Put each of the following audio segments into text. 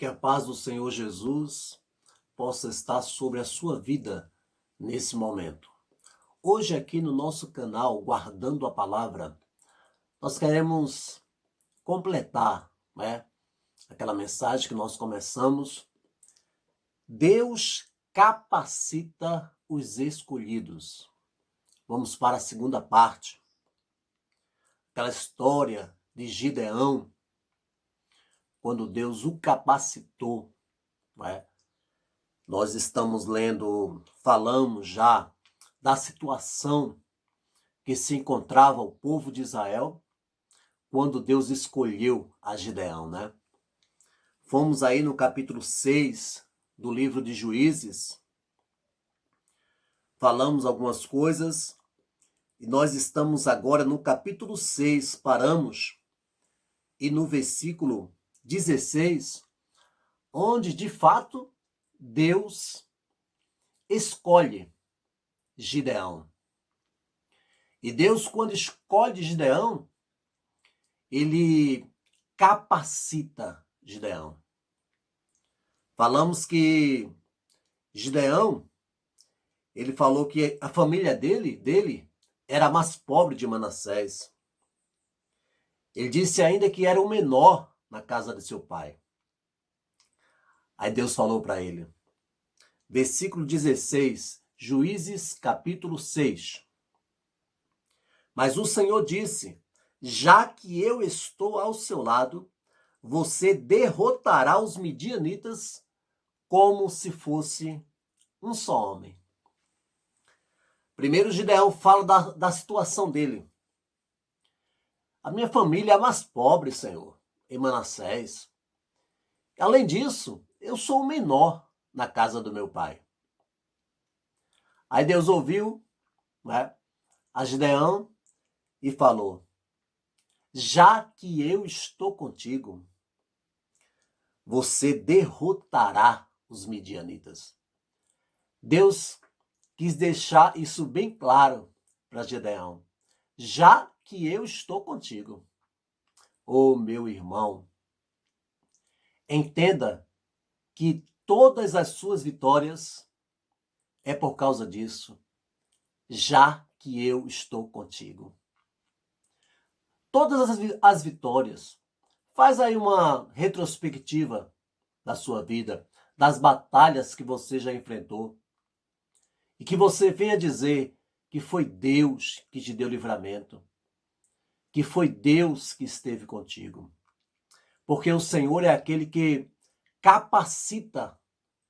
Que a paz do Senhor Jesus possa estar sobre a sua vida nesse momento. Hoje aqui no nosso canal Guardando a Palavra, nós queremos completar, aquela mensagem que nós começamos. Deus capacita os escolhidos. Vamos para a segunda parte. Aquela história de Gideão, quando Deus o capacitou, Nós estamos falamos já da situação que se encontrava o povo de Israel quando Deus escolheu a Gideão, Fomos aí no capítulo 6 do livro de Juízes, falamos algumas coisas e nós estamos agora no capítulo 6, paramos, e no versículo 16, onde de fato Deus escolhe Gideão. E Deus, quando escolhe Gideão, ele capacita Gideão. Falamos que Gideão, ele falou que a família dele era a mais pobre de Manassés. Ele disse ainda que era o menor na casa de seu pai. Aí Deus falou para ele, versículo 16, Juízes capítulo 6. Mas o Senhor disse, já que eu estou ao seu lado, você derrotará os midianitas como se fosse um só homem. Primeiro Gideão fala da situação dele. A minha família é a mais pobre, Senhor, em Manassés. Além disso, eu sou o menor na casa do meu pai. Aí Deus ouviu, a Gideão e falou, já que eu estou contigo, você derrotará os midianitas. Deus quis deixar isso bem claro para Gideão. Já que eu estou contigo. Ô meu irmão, entenda que todas as suas vitórias é por causa disso. Já que eu estou contigo. Todas as vitórias. Faz aí uma retrospectiva da sua vida, das batalhas que você já enfrentou. E que você venha dizer que foi Deus que te deu livramento. Que foi Deus que esteve contigo. Porque o Senhor é aquele que capacita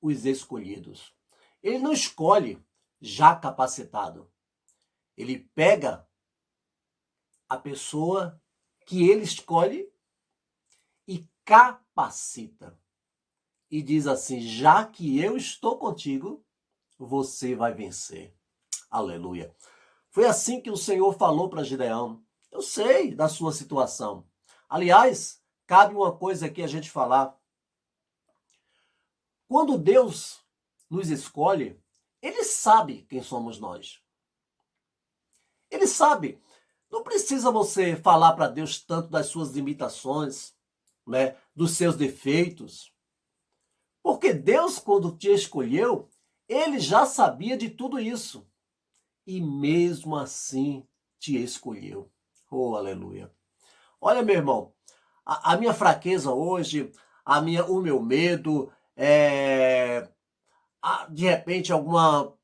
os escolhidos. Ele não escolhe já capacitado. Ele pega a pessoa que ele escolhe e capacita. E diz assim, já que eu estou contigo, você vai vencer. Aleluia. Foi assim que o Senhor falou para Gideão. Eu sei da sua situação. Aliás, cabe uma coisa aqui a gente falar. Quando Deus nos escolhe, Ele sabe quem somos nós. Ele sabe. Não precisa você falar para Deus tanto das suas limitações, dos seus defeitos. Porque Deus, quando te escolheu, Ele já sabia de tudo isso. E mesmo assim te escolheu. Oh, aleluia. Olha, meu irmão, a minha fraqueza hoje, o meu medo, de repente alguns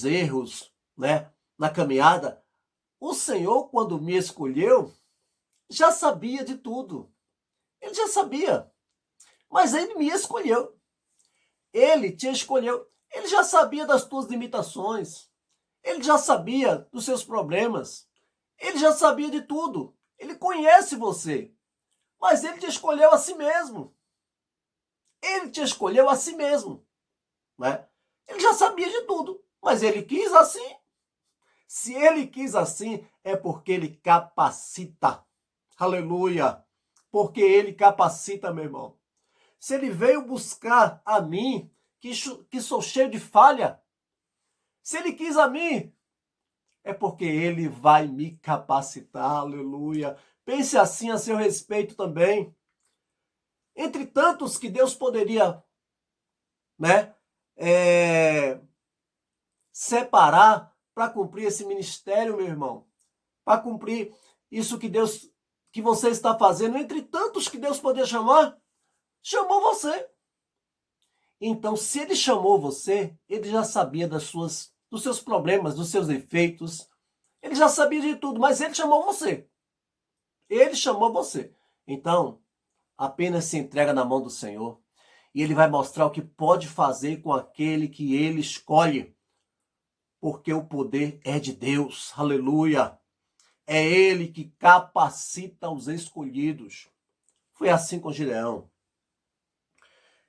erros, na caminhada. O Senhor, quando me escolheu, já sabia de tudo. Ele já sabia. Mas Ele me escolheu. Ele te escolheu. Ele já sabia das tuas limitações. Ele já sabia dos seus problemas. Ele já sabia de tudo. Ele conhece você. Mas Ele te escolheu a si mesmo. Ele te escolheu a si mesmo. Ele já sabia de tudo. Mas Ele quis assim. Se Ele quis assim, é porque Ele capacita. Aleluia. Porque Ele capacita, meu irmão. Se Ele veio buscar a mim, que sou cheio de falha, se Ele quis a mim, é porque Ele vai me capacitar. Aleluia. Pense assim a seu respeito também. Entre tantos que Deus poderia, né, separar para cumprir esse ministério, meu irmão, para cumprir isso que você está fazendo, entre tantos que Deus poderia chamar, chamou você. Então, se ele chamou você, ele já sabia dos seus problemas, dos seus defeitos. Ele já sabia de tudo, mas ele chamou você. Ele chamou você. Então, apenas se entrega na mão do Senhor e ele vai mostrar o que pode fazer com aquele que ele escolhe. Porque o poder é de Deus. Aleluia. É ele que capacita os escolhidos. Foi assim com Gideão.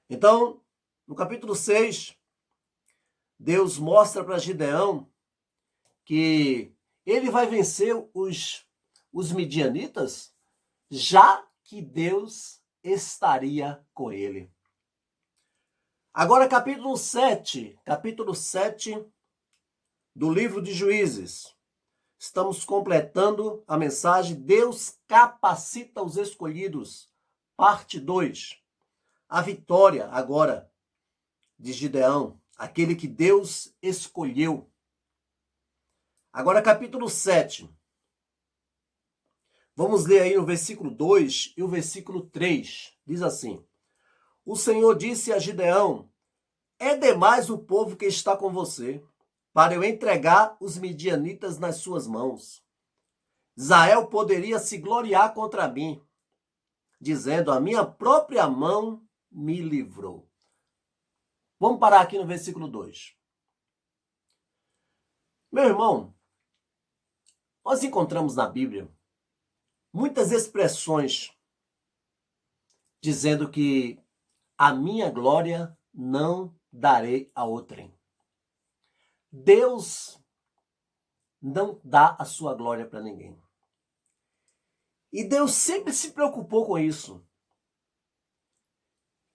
Então, no capítulo 6, Deus mostra para Gideão que ele vai vencer os midianitas, já que Deus estaria com ele. Agora, capítulo 7 do livro de Juízes. Estamos completando a mensagem Deus capacita os escolhidos, parte 2. A vitória agora de Gideão, aquele que Deus escolheu. Agora, capítulo 7. Vamos ler aí o versículo 2 e o versículo 3. Diz assim: O Senhor disse a Gideão: É demais o povo que está com você, para eu entregar os midianitas nas suas mãos. Israel poderia se gloriar contra mim, dizendo: A minha própria mão me livrou. Vamos parar aqui no versículo 2. Meu irmão, nós encontramos na Bíblia muitas expressões dizendo que a minha glória não darei a outrem. Deus não dá a sua glória para ninguém. E Deus sempre se preocupou com isso.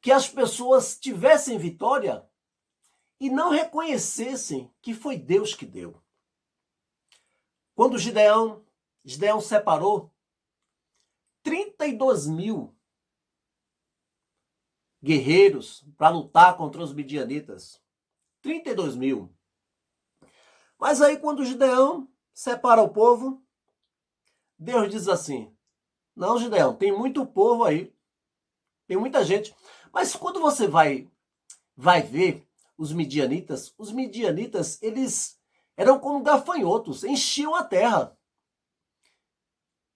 Que as pessoas tivessem vitória e não reconhecessem que foi Deus que deu. Quando Gideão separou 32 mil guerreiros para lutar contra os midianitas. 32 mil. Mas aí quando Gideão separa o povo, Deus diz assim: Não, Gideão, tem muito povo aí. Tem muita gente. Mas quando você vai ver os midianitas, eles eram como gafanhotos, enchiam a terra.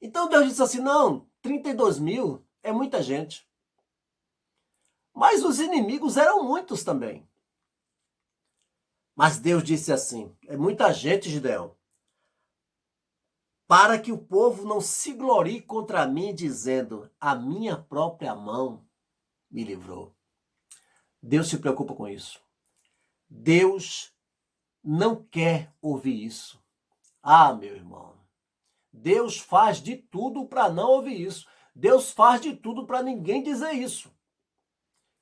Então Deus disse assim: Não, 32 mil é muita gente. Mas os inimigos eram muitos também. Mas Deus disse assim: É muita gente, Gideão, para que o povo não se glorie contra mim, dizendo: A minha própria mão me livrou. Deus se preocupa com isso. Deus não quer ouvir isso. Ah, meu irmão, Deus faz de tudo para não ouvir isso. Deus faz de tudo para ninguém dizer isso.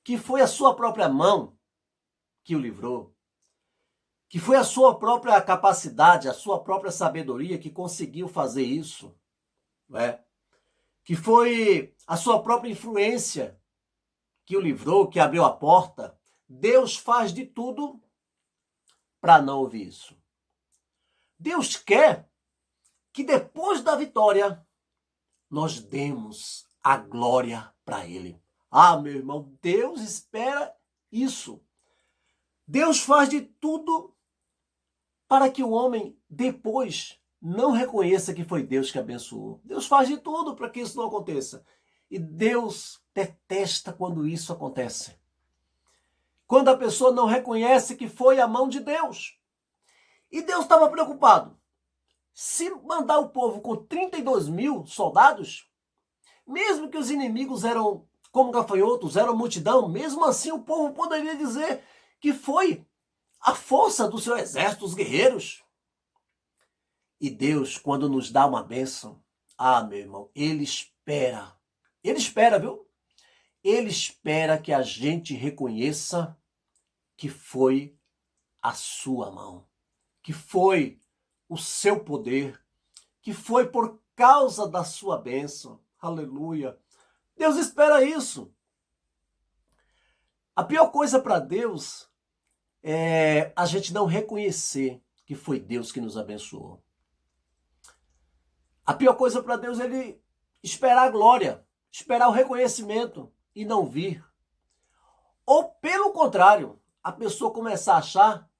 Que foi a sua própria mão que o livrou. Que foi a sua própria capacidade, a sua própria sabedoria que conseguiu fazer isso. Né? Que foi a sua própria influência que o livrou, que abriu a porta. Deus faz de tudo para não ouvir isso. Deus quer que depois da vitória nós demos a glória para Ele. Ah, meu irmão, Deus espera isso. Deus faz de tudo para que o homem depois não reconheça que foi Deus que abençoou. Deus faz de tudo para que isso não aconteça. E Deus detesta quando isso acontece. Quando a pessoa não reconhece que foi a mão de Deus. E Deus estava preocupado. Se mandar o povo com 32 mil soldados, mesmo que os inimigos eram como gafanhotos, eram multidão, mesmo assim o povo poderia dizer que foi a força do seu exército, os guerreiros. E Deus, quando nos dá uma bênção, ah, meu irmão, Ele espera. Ele espera, viu? Ele espera que a gente reconheça que foi a sua mão, que foi o seu poder, que foi por causa da sua bênção. Aleluia. Deus espera isso. A pior coisa para Deus é a gente não reconhecer que foi Deus que nos abençoou. A pior coisa para Deus é ele esperar a glória, esperar o reconhecimento e não vir. Ou, pelo contrário, a pessoa começar a achar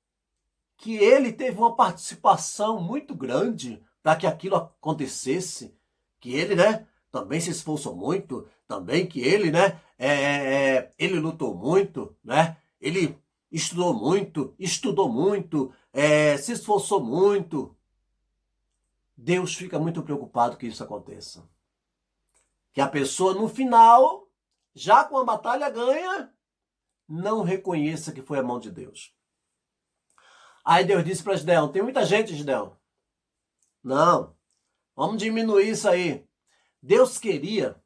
que ele teve uma participação muito grande para que aquilo acontecesse, que ele, também se esforçou muito, também que ele, ele lutou muito, ele estudou muito, se esforçou muito. Deus fica muito preocupado que isso aconteça. Que a pessoa, no final, já com a batalha ganha, não reconheça que foi a mão de Deus. Aí Deus disse para Gideão, tem muita gente, Gideão. Não, vamos diminuir isso aí. Deus queria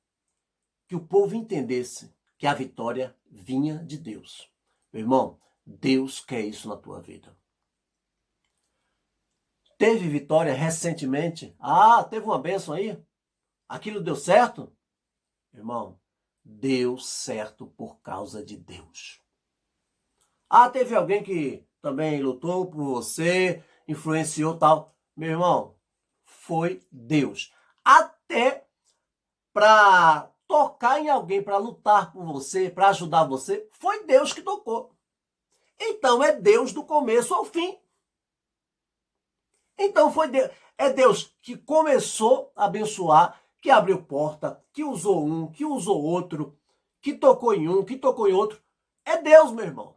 que o povo entendesse que a vitória vinha de Deus. Meu irmão, Deus quer isso na tua vida. Teve vitória recentemente? Ah, teve uma bênção aí? Aquilo deu certo? Irmão, deu certo por causa de Deus. Ah, teve alguém que também lutou por você, influenciou tal. Meu irmão, foi Deus. Até para tocar em alguém, para lutar por você, para ajudar você, foi Deus que tocou. Então é Deus do começo ao fim. Então foi Deus. É Deus que começou a abençoar, que abriu porta, que usou um, que usou outro, que tocou em um, que tocou em outro. É Deus, meu irmão.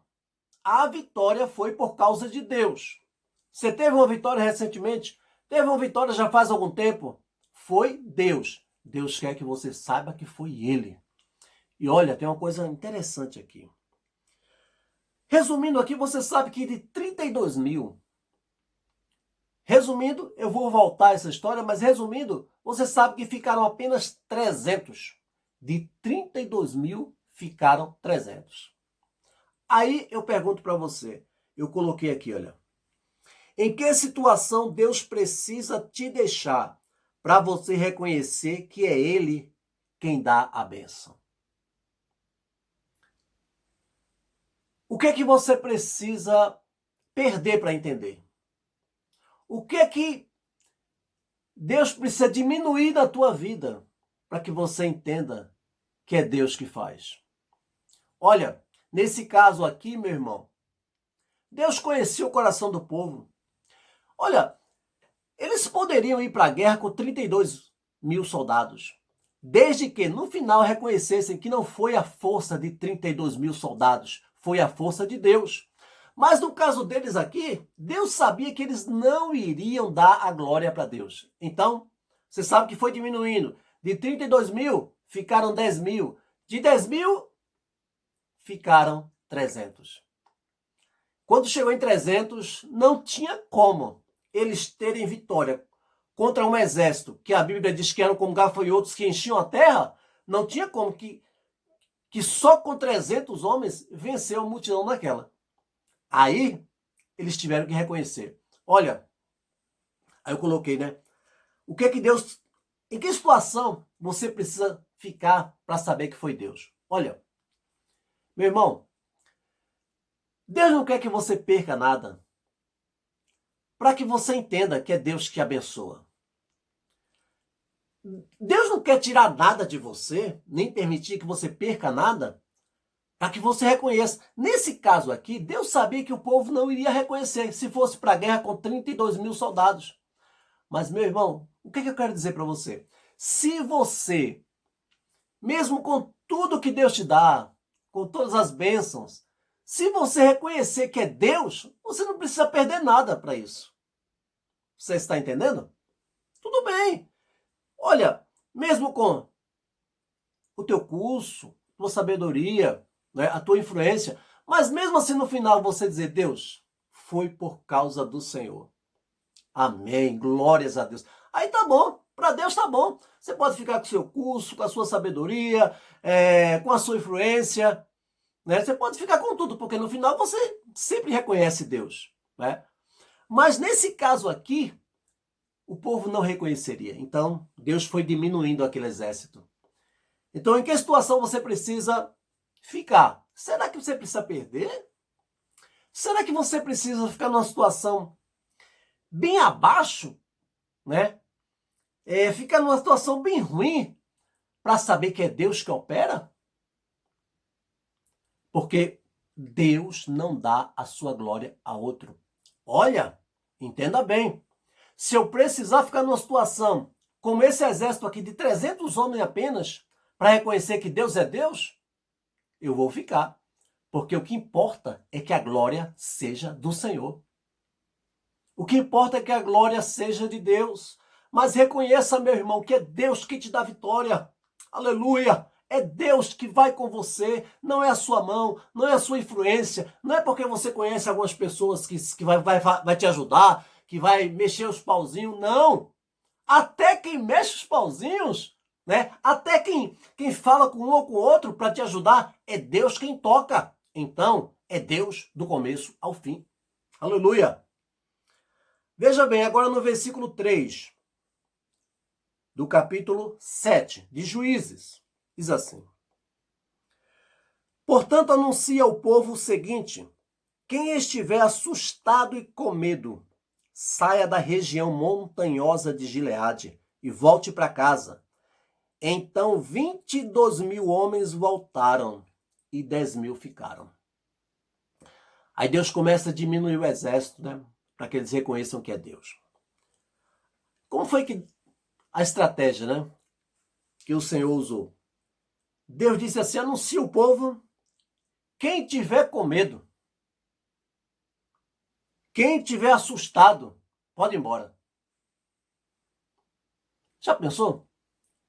A vitória foi por causa de Deus. Você teve uma vitória recentemente? Teve uma vitória já faz algum tempo? Foi Deus. Deus quer que você saiba que foi Ele. E olha, tem uma coisa interessante aqui. Resumindo aqui, você sabe que de 32 mil... Resumindo, eu vou voltar a essa história, mas resumindo, você sabe que ficaram apenas 300. De 32 mil, ficaram 300. Aí eu pergunto para você, eu coloquei aqui, olha. Em que situação Deus precisa te deixar para você reconhecer que é Ele quem dá a bênção? O que é que você precisa perder para entender? O que é que Deus precisa diminuir da tua vida para que você entenda que é Deus que faz? Olha, nesse caso aqui, meu irmão, Deus conhecia o coração do povo. Olha, eles poderiam ir para a guerra com 32 mil soldados, desde que no final reconhecessem que não foi a força de 32 mil soldados, foi a força de Deus. Mas no caso deles aqui, Deus sabia que eles não iriam dar a glória para Deus. Então, você sabe que foi diminuindo. De 32 mil, ficaram 10 mil. De 10 mil, ficaram 300. Quando chegou em 300, não tinha como eles terem vitória contra um exército que a Bíblia diz que eram como gafanhotos que enchiam a terra. Não tinha como que só com 300 homens venceu a multidão daquela. Aí, eles tiveram que reconhecer. Olha, aí eu coloquei, O que é que Deus... Em que situação você precisa ficar para saber que foi Deus? Olha, meu irmão, Deus não quer que você perca nada, para que você entenda que é Deus que abençoa. Deus não quer tirar nada de você, nem permitir que você perca nada, para que você reconheça. Nesse caso aqui, Deus sabia que o povo não iria reconhecer se fosse para a guerra com 32 mil soldados. Mas, meu irmão, o que eu quero dizer para você? Se você, mesmo com tudo que Deus te dá, com todas as bênçãos, se você reconhecer que é Deus, você não precisa perder nada para isso. Você está entendendo? Tudo bem. Olha, mesmo com o teu curso, tua sabedoria, a tua influência, mas mesmo assim no final você dizer, Deus, foi por causa do Senhor. Amém, glórias a Deus. Aí tá bom, para Deus tá bom. Você pode ficar com o seu curso, com a sua sabedoria, com a sua influência, Você pode ficar com tudo, porque no final você sempre reconhece Deus, Mas nesse caso aqui, o povo não reconheceria. Então, Deus foi diminuindo aquele exército. Então, em que situação você precisa ficar Será que você precisa perder? Será que você precisa ficar numa situação bem abaixo, né? Ficar numa situação bem ruim para saber que é Deus que opera? Porque Deus não dá a sua glória a outro. Olha, entenda bem. Se eu precisar ficar numa situação como esse exército aqui de 300 homens apenas para reconhecer que Deus é Deus, eu vou ficar. Porque o que importa é que a glória seja do Senhor. O que importa é que a glória seja de Deus. Mas reconheça, meu irmão, que é Deus que te dá vitória. Aleluia! É Deus que vai com você, não é a sua mão, não é a sua influência, não é porque você conhece algumas pessoas que vai te ajudar, que vai mexer os pauzinhos, não! Até quem mexe os pauzinhos, né? Até quem fala com um ou com o outro para te ajudar, é Deus quem toca. Então, é Deus do começo ao fim. Aleluia! Veja bem, agora no versículo 3 do capítulo 7 de Juízes, diz assim: portanto, anuncia ao povo o seguinte: quem estiver assustado e com medo, saia da região montanhosa de Gileade e volte para casa. Então 22.000 homens voltaram e 10.000 ficaram. Aí Deus começa a diminuir o exército, né? Para que eles reconheçam que é Deus. Como foi que a estratégia, né? Que o Senhor usou? Deus disse assim: anuncia o povo, quem tiver com medo, quem tiver assustado, pode ir embora. Já pensou?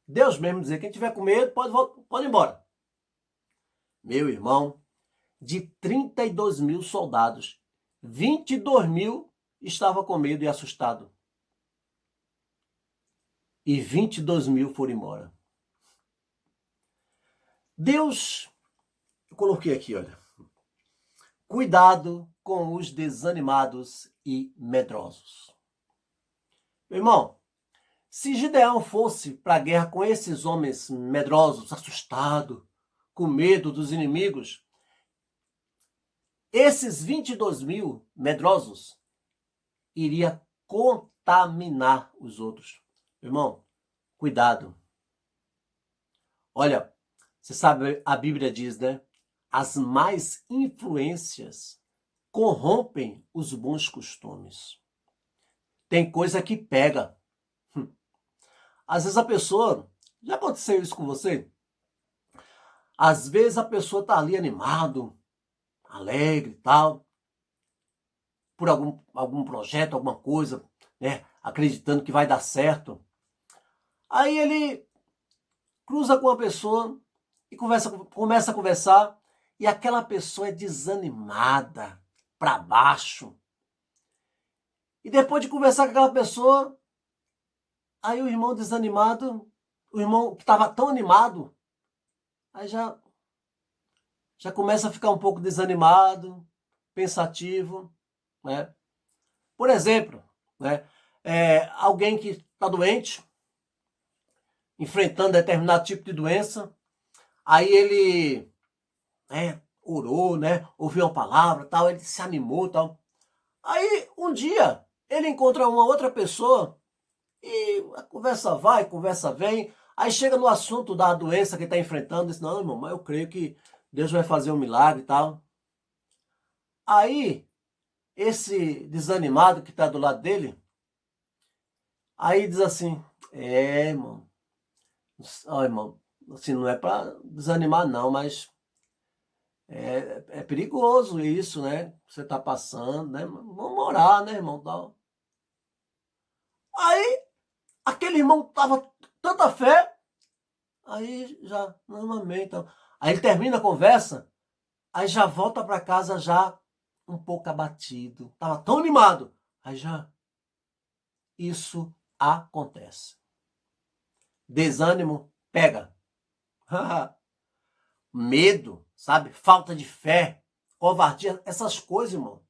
Deus mesmo dizer, quem tiver com medo, pode ir embora. Meu irmão, de 32.000 soldados, 22.000 estavam com medo e assustado. E 22.000 foram embora. Deus, eu coloquei aqui, olha. Cuidado com os desanimados e medrosos. Meu irmão, se Gideão fosse para a guerra com esses homens medrosos, assustados, com medo dos inimigos, esses 22.000 medrosos iria contaminar os outros. Irmão, cuidado. Olha, você sabe, a Bíblia diz, né? As más influências corrompem os bons costumes. Tem coisa que pega. Às vezes a pessoa... Já aconteceu isso com você? Às vezes a pessoa está ali animado, alegre e tal, por algum projeto, alguma coisa, né? Acreditando que vai dar certo. Aí ele cruza com uma pessoa e começa a conversar, e aquela pessoa é desanimada, para baixo. E depois de conversar com aquela pessoa, aí o irmão desanimado, o irmão que estava tão animado, aí já começa a ficar um pouco desanimado, pensativo, né? Por exemplo, né? Alguém que está doente, enfrentando determinado tipo de doença, aí ele orou, né? Ouviu uma palavra, tal, ele se animou, tal. Aí um dia ele encontra uma outra pessoa e a conversa vai, conversa vem. Aí chega no assunto da doença que está enfrentando, diz: não, irmão, mas eu creio que Deus vai fazer um milagre e tal. Aí esse desanimado que está do lado dele, aí diz assim: irmão, irmão, assim, não é para desanimar não, mas é perigoso isso, né? Você está passando, né? Vamos orar, né, irmão? Tal. Aí aquele irmão tava tanta fé, aí já, não, amém, então. Aí ele termina a conversa, aí já volta para casa já um pouco abatido. Tava tão animado. Aí já, isso acontece. Desânimo pega. Medo, sabe? Falta de fé, covardia, essas coisas, irmão.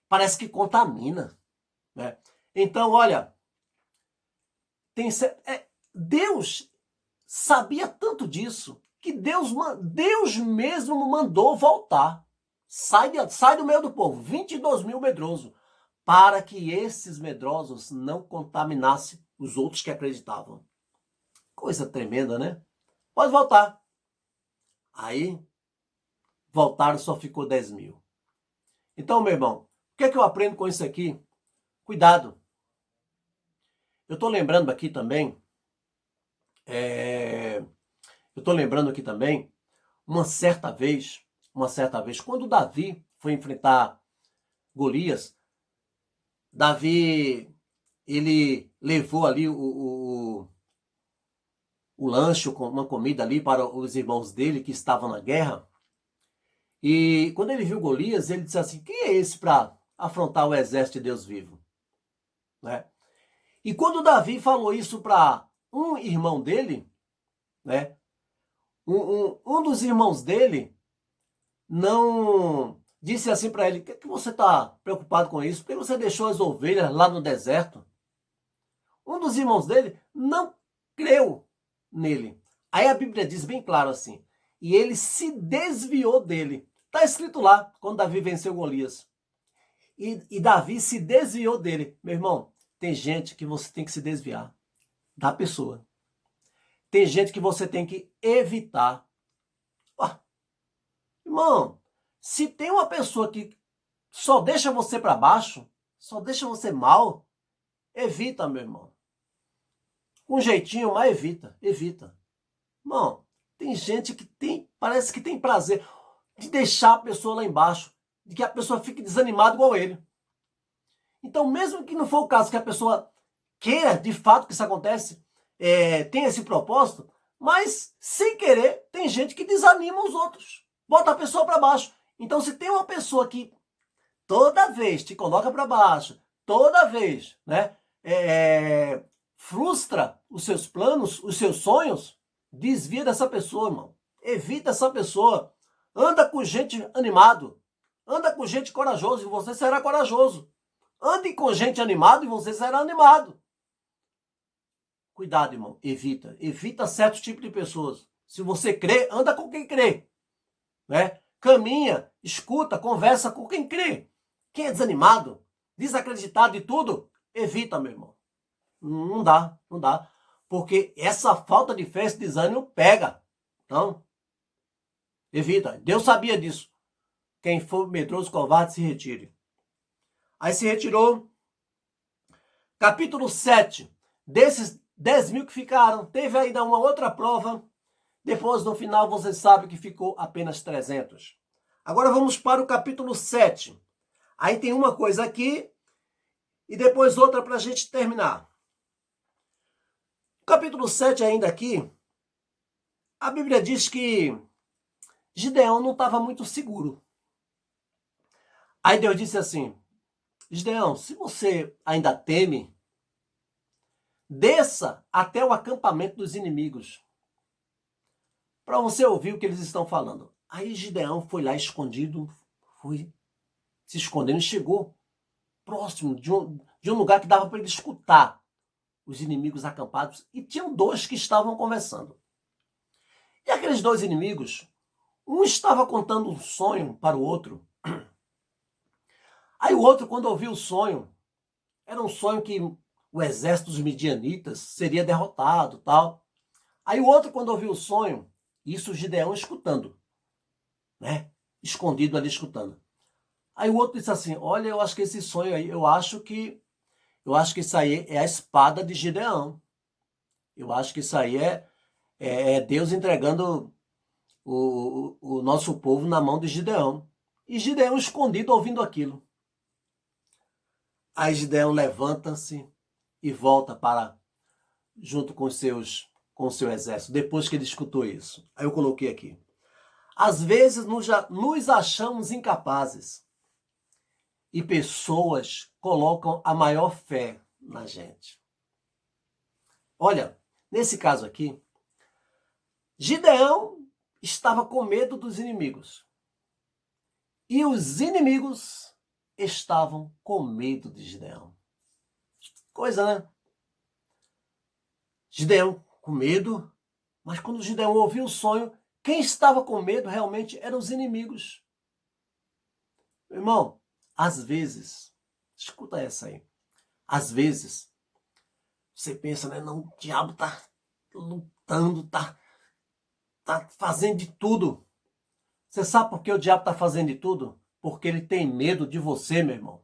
Parece que contamina, né? Então, olha, Deus sabia tanto disso que Deus mesmo mandou voltar. Sai do meio do povo, 22 mil medrosos, para que esses medrosos não contaminassem os outros que acreditavam. Coisa tremenda, né? Pode voltar. Aí, voltaram, só ficou 10 mil. Então, meu irmão, o que é que eu aprendo com isso aqui? Cuidado. Eu estou lembrando aqui também, uma certa vez, quando Davi foi enfrentar Golias, Davi, ele levou ali o lanche, uma comida ali para os irmãos dele que estavam na guerra. E quando ele viu Golias, ele disse assim: quem é esse para afrontar o exército de Deus vivo? Né? E quando Davi falou isso para um irmão dele, né? Um dos irmãos dele não disse assim para ele: que você está preocupado com isso? Por que você deixou as ovelhas lá no deserto? Um dos irmãos dele não creu nele. Aí a Bíblia diz bem claro assim: e ele se desviou dele. Está escrito lá, quando Davi venceu Golias. E Davi se desviou dele. Meu irmão, tem gente que você tem que se desviar da pessoa. Tem gente que você tem que evitar. Ah, irmão, se tem uma pessoa que só deixa você para baixo, só deixa você mal, evita, meu irmão. Um jeitinho, mas evita. Irmão, tem gente que parece que tem prazer de deixar a pessoa lá embaixo, de que a pessoa fique desanimada igual ele. Então, mesmo que não for o caso que a pessoa queira, de fato, que isso acontece, tem esse propósito, mas, sem querer, tem gente que desanima os outros, bota a pessoa para baixo. Então, se tem uma pessoa que toda vez te coloca para baixo, toda vez, né, frustra os seus planos, os seus sonhos, desvia dessa pessoa, irmão. Evita essa pessoa. Anda com gente animado. Anda com gente corajoso e você será corajoso. Ande com gente animado e você será animado. Cuidado, irmão. Evita. Evita certos tipos de pessoas. Se você crê, anda com quem crê. Né? Caminha, escuta, conversa com quem crê. Quem é desanimado, desacreditado de tudo, evita, meu irmão. Não dá. Porque essa falta de fé, esse desânimo pega. Então, evita. Deus sabia disso. Quem for medroso, covarde, se retire. Aí se retirou. Capítulo 7. Desses 10 mil que ficaram, teve ainda uma outra prova. Depois, no final, você sabe que ficou apenas 300. Agora vamos para o capítulo 7. Aí tem uma coisa aqui e depois outra para a gente terminar. O capítulo 7 ainda aqui, a Bíblia diz que Gideão não estava muito seguro. Aí Deus disse assim: Gideão, se você ainda teme, desça até o acampamento dos inimigos, para você ouvir o que eles estão falando. Aí Gideão foi lá escondido, foi se escondendo e chegou próximo de um lugar que dava para ele escutar os inimigos acampados, e tinham dois que estavam conversando. E aqueles dois inimigos, um estava contando um sonho para o outro. Aí o outro, quando ouviu o sonho, era um sonho que o exército dos midianitas seria derrotado, tal. Aí o outro, quando ouviu o sonho, isso Gideão escutando, né? Escondido ali escutando. Aí o outro disse assim: olha, eu acho que esse sonho aí, eu acho que isso aí é a espada de Gideão. Eu acho que isso aí é Deus entregando o nosso povo na mão de Gideão. E Gideão escondido ouvindo aquilo. Aí Gideão levanta-se e volta para junto com o seu exército, depois que ele escutou isso. Aí eu coloquei aqui: às vezes nos achamos incapazes e pessoas colocam a maior fé na gente. Olha, nesse caso aqui, Gideão estava com medo dos inimigos. E os inimigos estavam com medo de Gideão. Coisa, né? Gideão com medo, mas quando Gideão ouviu o sonho, Quem estava com medo realmente eram os inimigos. Irmão, às vezes, escuta essa aí. Às vezes, você pensa, né? Não, o diabo tá lutando, tá fazendo de tudo. Você sabe por que o diabo tá fazendo de tudo? Porque ele tem medo de você, meu irmão.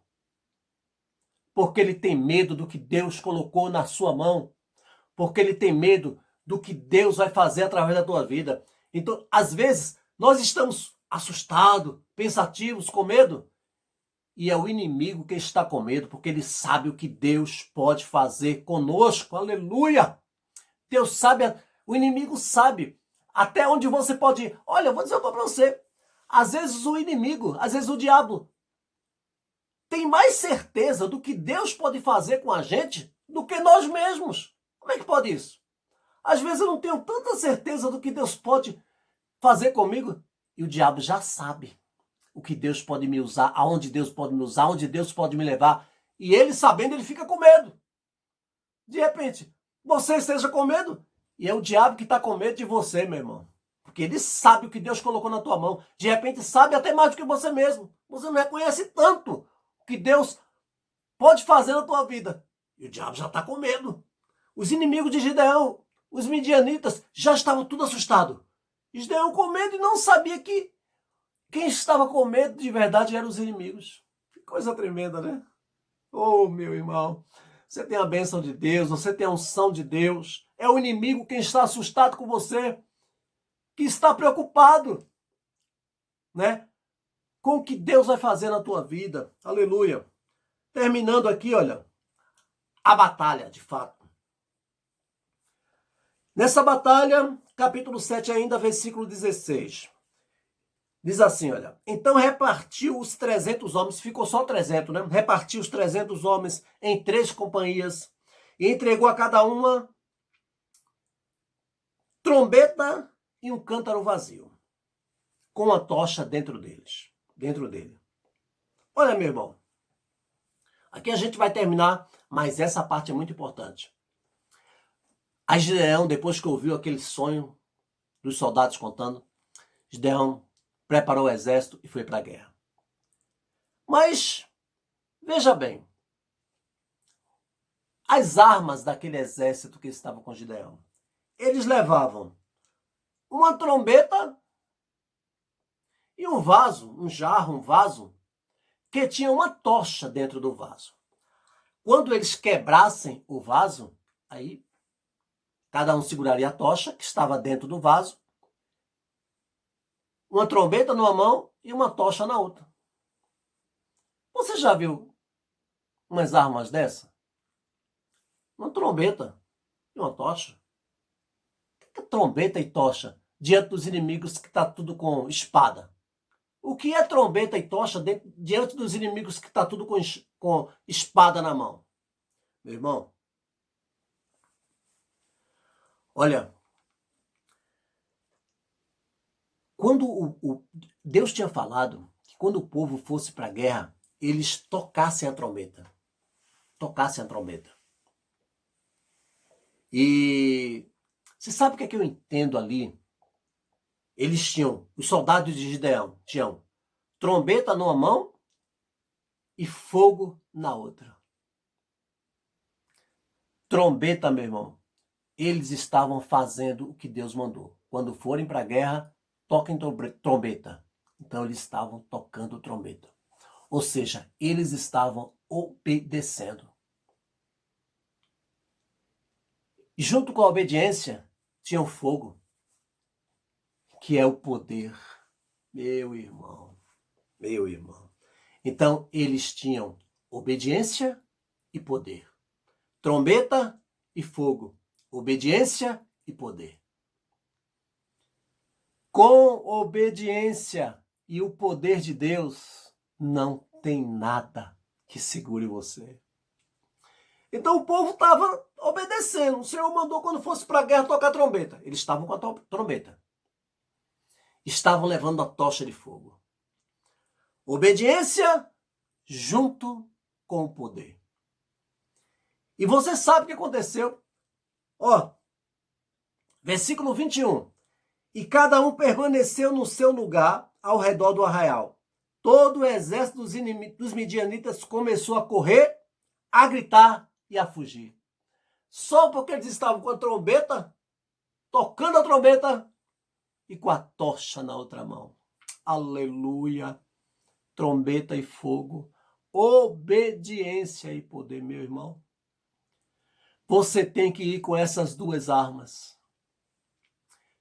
Porque ele tem medo do que Deus colocou na sua mão. Porque ele tem medo do que Deus vai fazer através da tua vida. Então, às vezes, nós estamos assustados, pensativos, com medo. E é o inimigo que está com medo, porque ele sabe o que Deus pode fazer conosco. Aleluia! Deus sabe, o inimigo sabe até onde você pode ir. Olha, eu vou dizer uma coisa para você. Às vezes o inimigo, às vezes o diabo, tem mais certeza do que Deus pode fazer com a gente do que nós mesmos. Como é que pode isso? Às vezes eu não tenho tanta certeza do que Deus pode fazer comigo e o diabo já sabe o que Deus pode me usar, aonde Deus pode me usar, onde Deus pode me levar. E ele sabendo, ele fica com medo. De repente, você esteja com medo e é o diabo que está com medo de você, meu irmão. Porque ele sabe o que Deus colocou na tua mão. De repente sabe até mais do que você mesmo. Você não reconhece tanto o que Deus pode fazer na tua vida. E o diabo já está com medo. Os inimigos de Gideão, os midianitas, já estavam tudo assustados. Gideão com medo e não sabia que quem estava com medo de verdade eram os inimigos. Que coisa tremenda, né? Oh, meu irmão. Você tem a bênção de Deus, você tem a unção de Deus. É o inimigo quem está assustado com você, que está preocupado, né? Com o que Deus vai fazer na tua vida. Aleluia. Terminando aqui, olha, a batalha, de fato. Nessa batalha, capítulo 7 ainda, versículo 16. Diz assim, olha, então repartiu os 300 homens, ficou só 300, né? Repartiu os 300 homens em 3 companhias e entregou a cada uma trombeta e um cântaro vazio, com a tocha dentro dele. Olha, meu irmão, aqui a gente vai terminar, mas essa parte é muito importante. Aí Gideão, depois que ouviu aquele sonho dos soldados contando, Gideão preparou o exército e foi para a guerra. Mas, veja bem, as armas daquele exército que estava com Gideão, eles levavam uma trombeta e um vaso, um jarro, um vaso, que tinha uma tocha dentro do vaso. Quando eles quebrassem o vaso, aí cada um seguraria a tocha que estava dentro do vaso, uma trombeta numa mão e uma tocha na outra. Você já viu umas armas dessa? Uma trombeta e uma tocha. O que é trombeta e tocha diante dos inimigos que está tudo com espada? O que é trombeta e tocha diante dos inimigos que está tudo com espada na mão? Meu irmão, olha, quando Deus tinha falado que quando o povo fosse para a guerra, eles tocassem a trombeta. Tocassem a trombeta. E você sabe o que é que eu entendo ali? Eles tinham, os soldados de Gideão tinham trombeta numa mão e fogo na outra. Trombeta, meu irmão. Eles estavam fazendo o que Deus mandou. Quando forem para a guerra, toquem trombeta. Então eles estavam tocando trombeta. Ou seja, eles estavam obedecendo. E junto com a obediência, tinha o fogo, que é o poder. Meu irmão, meu irmão. Então, eles tinham obediência e poder. Trombeta e fogo. Obediência e poder. Com obediência e o poder de Deus, não tem nada que segure você. Então o povo estava obedecendo. O Senhor mandou quando fosse para a guerra tocar trombeta. Eles estavam com a trombeta. Estavam levando a tocha de fogo. Obediência junto com o poder. E você sabe o que aconteceu? Ó, versículo 21. E cada um permaneceu no seu lugar ao redor do arraial. Todo o exército dos midianitas começou a correr, a gritar e a fugir. Só porque eles estavam com a trombeta, tocando a trombeta e com a tocha na outra mão. Aleluia! Trombeta e fogo, obediência e poder, meu irmão. Você tem que ir com essas duas armas.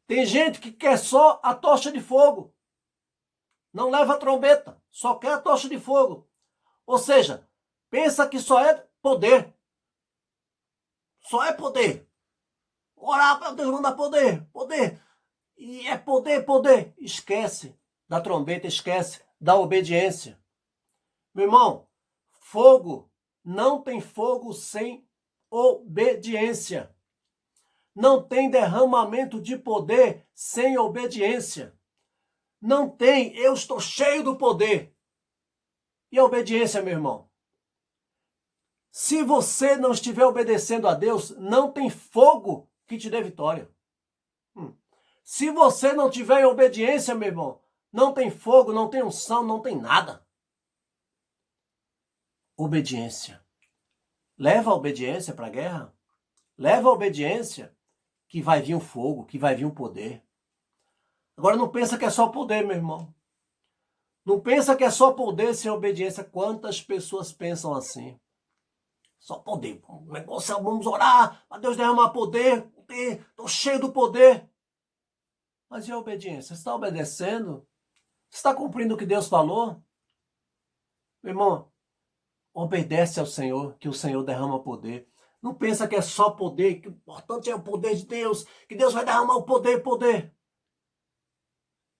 Tem gente que quer só a tocha de fogo. Não leva a trombeta, só quer a tocha de fogo. Ou seja, pensa que só é poder. Só é poder. Orar para Deus mandar poder, poder. E é poder, poder. Esquece da trombeta, esquece da obediência. Meu irmão, fogo, não tem fogo sem obediência. Não tem derramamento de poder sem obediência. Não tem, eu estou cheio do poder. E a obediência, meu irmão? Se você não estiver obedecendo a Deus, não tem fogo que te dê vitória. Se você não tiver em obediência, meu irmão, não tem fogo, não tem unção, não tem nada. Obediência. Leva a obediência para a guerra. Leva a obediência que vai vir um fogo, que vai vir um poder. Agora não pensa que é só poder, meu irmão. Não pensa que é só poder sem obediência. Quantas pessoas pensam assim? Só poder. O negócio é vamos orar para Deus derramar poder. Estou cheio do poder. Mas e a obediência? Você está obedecendo? Você está cumprindo o que Deus falou? Meu irmão, obedece ao Senhor, que o Senhor derrama poder. Não pensa que é só poder, que o importante é o poder de Deus, que Deus vai derramar o poder, poder.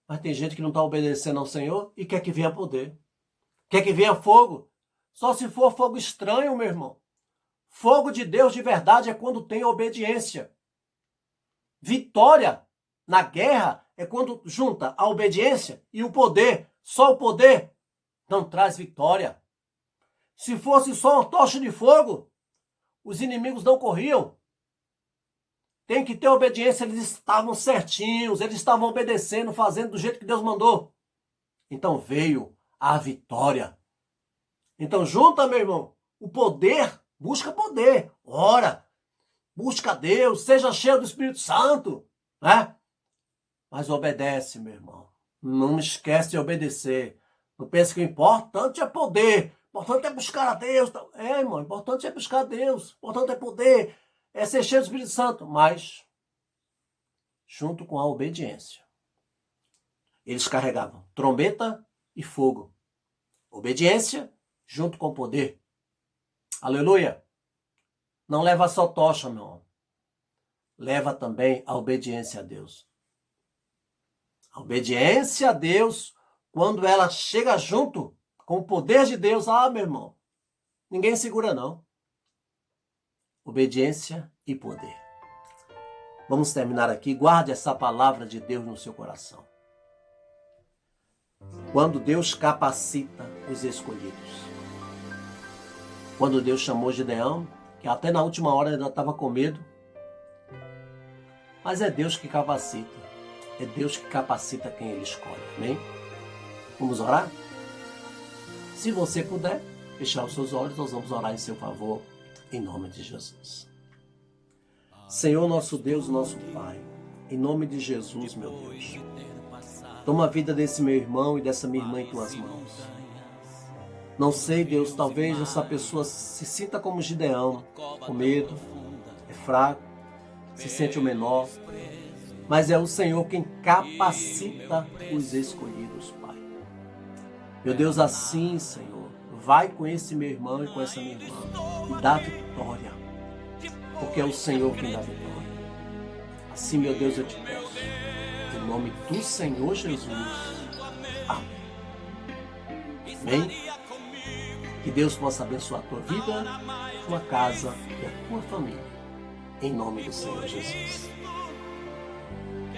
Mas tem gente que não está obedecendo ao Senhor e quer que venha poder. Quer que venha fogo. Só se for fogo estranho, meu irmão. Fogo de Deus de verdade é quando tem obediência. Vitória na guerra é quando junta a obediência e o poder. Só o poder não traz vitória. Se fosse só uma tocha de fogo, os inimigos não corriam. Tem que ter obediência, eles estavam certinhos, eles estavam obedecendo, fazendo do jeito que Deus mandou. Então veio a vitória. Então junta, meu irmão, o poder, busca poder, ora, busca Deus, seja cheio do Espírito Santo, né? Mas obedece, meu irmão. Não esquece de obedecer. Não pense que o importante é poder, o importante é buscar a Deus. É, irmão, o importante é buscar a Deus, o importante é poder, é ser cheio do Espírito Santo, mas junto com a obediência. Eles carregavam trombeta e fogo. Obediência junto com poder. Aleluia! Não leva só tocha, meu irmão. Leva também a obediência a Deus. A obediência a Deus, quando ela chega junto com o poder de Deus, meu irmão, ninguém segura não. Obediência e poder. Vamos terminar aqui. Guarde essa palavra de Deus no seu coração. Quando Deus capacita os escolhidos. Quando Deus chamou Gideão, que até na última hora ainda estava com medo. Mas é Deus que capacita. É Deus que capacita quem Ele escolhe. Amém? Vamos orar? Se você puder, fechar os seus olhos, nós vamos orar em seu favor. Em nome de Jesus. Senhor, nosso Deus, nosso Pai, em nome de Jesus, meu Deus, toma a vida desse meu irmão e dessa minha irmã em tuas mãos. Não sei, Deus, talvez essa pessoa se sinta como Gideão, com medo, é fraco, se sente o menor, mas é o Senhor quem capacita os escolhidos, Pai. Meu Deus, assim, Senhor, vai com esse meu irmão e com essa minha irmã e dá vitória, porque é o Senhor quem dá vitória. Assim, meu Deus, eu te peço, em nome do Senhor Jesus. Amém. Amém. Que Deus possa abençoar a tua vida, tua casa e a tua família. Em nome do Senhor Jesus.